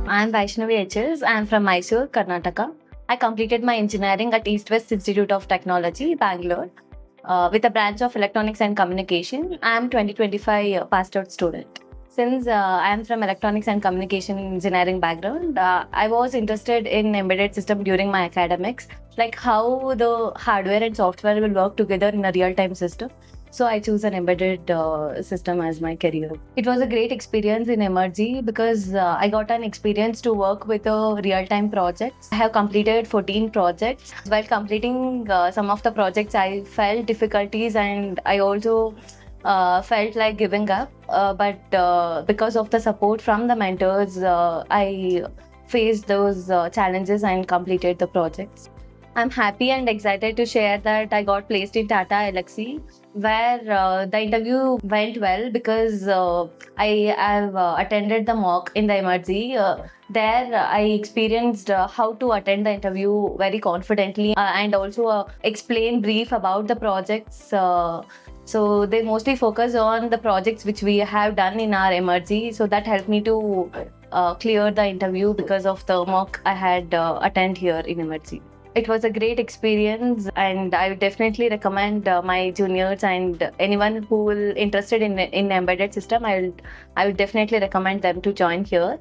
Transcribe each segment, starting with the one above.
I'm Vaishnavi HS. I'm from Mysore, Karnataka. I completed my engineering at East West Institute of Technology, Bangalore, with a branch of electronics and communication. I'm 2025 passed out student. Since I am from electronics and communication engineering background, I was interested in embedded system during my academics, like how the hardware and software will work together in a real-time system. So I choose an embedded system as my career. It was a great experience in Emertxe because I got an experience to work with real-time projects. I have completed 14 projects. While completing some of the projects, I felt difficulties and I also felt like giving up. But because of the support from the mentors, I faced those challenges and completed the projects. I'm happy and excited to share that I got placed in Tata Elxsi, where the interview went well because I have attended the mock in the Emertxe. There, I experienced how to attend the interview very confidently and also explain brief about the projects. So they mostly focus on the projects which we have done in our Emertxe. So that helped me to clear the interview because of the mock I had attend here in Emertxe. It was a great experience, and I would definitely recommend my juniors and anyone who will interested in embedded system. I would definitely recommend them to join here,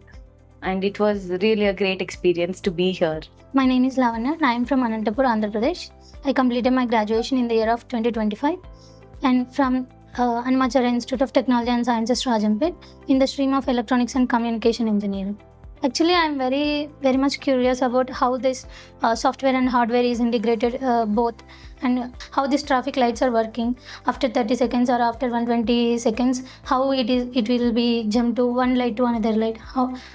and it was really a great experience to be here. My name is Lavanya and I am from Anantapur, Andhra Pradesh. I completed my graduation in the year of 2025 and from Emertxe Institute of Technology and Sciences, Rajampet, in the stream of Electronics and Communication Engineering. Actually, I am very much curious about how this software and hardware is integrated both, and how these traffic lights are working after 30 seconds or after 120 seconds, how it will be jump to one light to another light.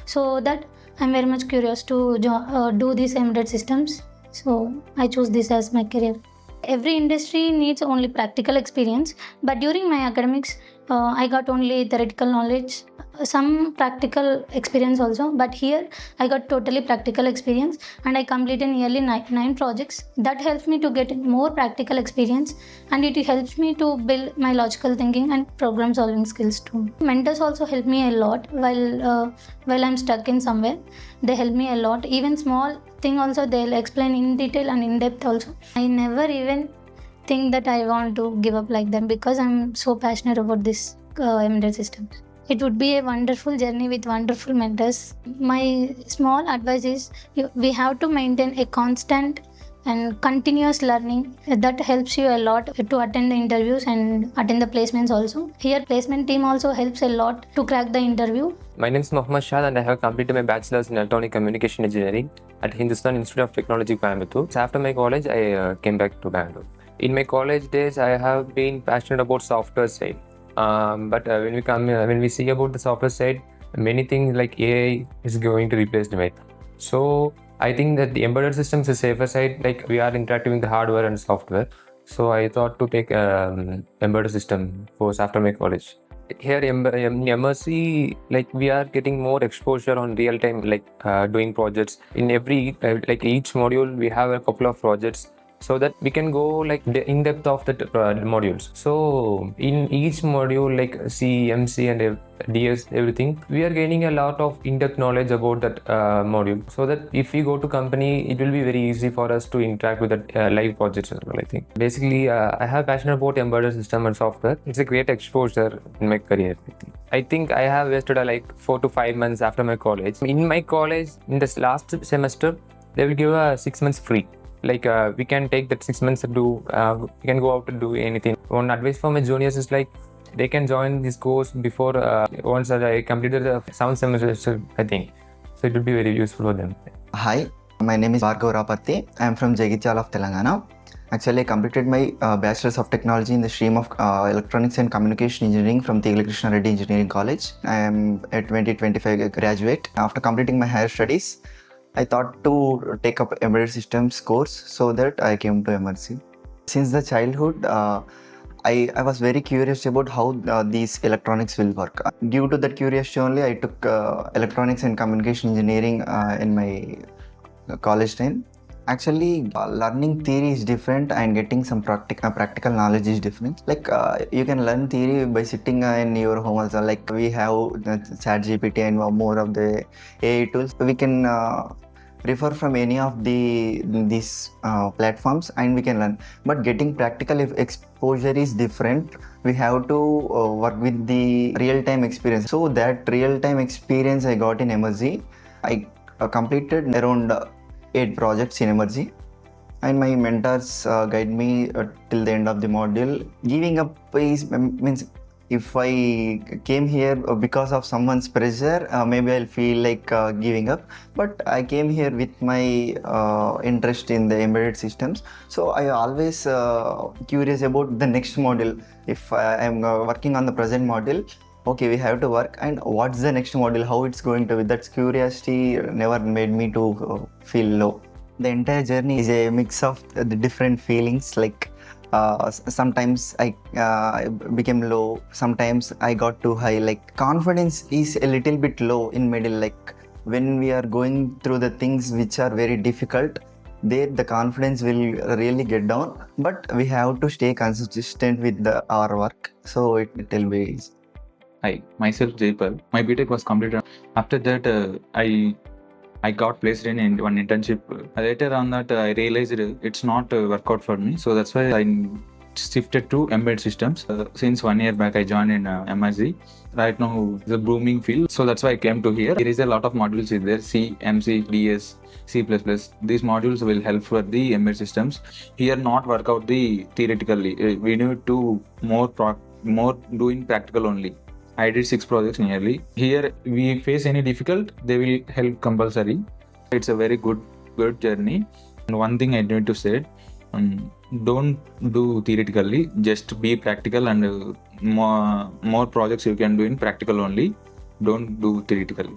So that I'm very much curious to do these embedded systems. So I choose this as my career. Every industry needs only practical experience, but during my academics, I got only theoretical knowledge, some practical experience also, but here I got totally practical experience and I completed nearly 9 projects. That helps me to get more practical experience, and it helps me to build my logical thinking and problem solving skills too. Mentors also help me a lot while I'm stuck in somewhere. They help me a lot. Even small thing also they'll explain in detail and in depth also. I never even think that I want to give up like them because I'm so passionate about this embedded systems. It would be a wonderful journey with wonderful mentors. My small advice is we have to maintain a constant and continuous learning. That helps you a lot to attend the interviews and attend the placements also. Here placement team also helps a lot to crack the interview. My name is Mohammad Shah and I have completed my bachelor's in electronic communication engineering at Hindustan Institute of Technology, Coimbatore. So after my college, I came back to Bangalore. In my college days, I have been passionate about software side. But when we see about the software side, many things like AI is going to replace them. Right? So I think that the embedded systems is safer side, like we are interacting with the hardware and software. So I thought to take embedded system course after my college. Here in Emertxe, like we are getting more exposure on real time, like doing projects. In every like each module, we have a couple of projects, so that we can go like the in depth of the modules. So in each module, like C, MC and DS, everything, we are gaining a lot of in-depth knowledge about that module, so that if we go to company, it will be very easy for us to interact with the live projects as well. I think basically I have passion about embedded system and software. It's a great exposure in my career. I think I have wasted like 4 to 5 months after my college. In my college, in this last semester, they will give 6 months free. Like we can take that 6 months to do, we can go out to do anything. One advice for my juniors is like they can join this course before once I completed the 7 semester, I think. So it would be very useful for them. Hi, my name is Bhargav Rapatti. I am from Jagitjal of Telangana. Actually, I completed my Bachelor's of Technology in the stream of Electronics and Communication Engineering from Tegla Krishna Reddy Engineering College. I am a 2025 graduate. After completing my higher studies, I thought to take up embedded systems course, so that I came to Emertxe. Since the childhood, I was very curious about how these electronics will work. Due to that curiosity only, I took electronics and communication engineering in my college time. Actually, learning theory is different and getting some practical knowledge is different. Like you can learn theory by sitting in your home also. Like we have chat GPT and more of the AI tools. We can refer from any of these platforms and we can learn. But getting practical exposure is different. We have to work with the real-time experience. So that real-time experience I got in Emertxe. I completed around 8 projects in Emertxe, and my mentors guide me till the end of the module. Giving up is means if I came here because of someone's pressure, maybe I'll feel like giving up. But I came here with my interest in the embedded systems, so I always curious about the next module. If I am working on the present module, okay, we have to work, and what's the next module, how it's going to be. That curiosity never made me to feel low. The entire journey is a mix of the different feelings. Like sometimes I became low, sometimes I got too high. Like confidence is a little bit low in middle. Like when we are going through the things which are very difficult, there the confidence will really get down. But we have to stay consistent with our work, so it will be easy. Hi, myself Jaypal. My BTech was completed. After that, I got placed in one internship. Later on that, I realized it's not work out for me. So that's why I shifted to embedded systems. Since 1 year back, I joined in Emertxe. Right now, it's a booming field. So that's why I came to here. There is a lot of modules in there: C, MC, DS, C++. These modules will help for the embedded systems. Here, not work out the theoretically. We need to more doing practical only. I did 6 projects nearly. Here, we face any difficult, they will help compulsory. It's a very good journey. And one thing I need to say, don't do theoretically, just be practical, and more projects you can do in practical only. Don't do theoretically.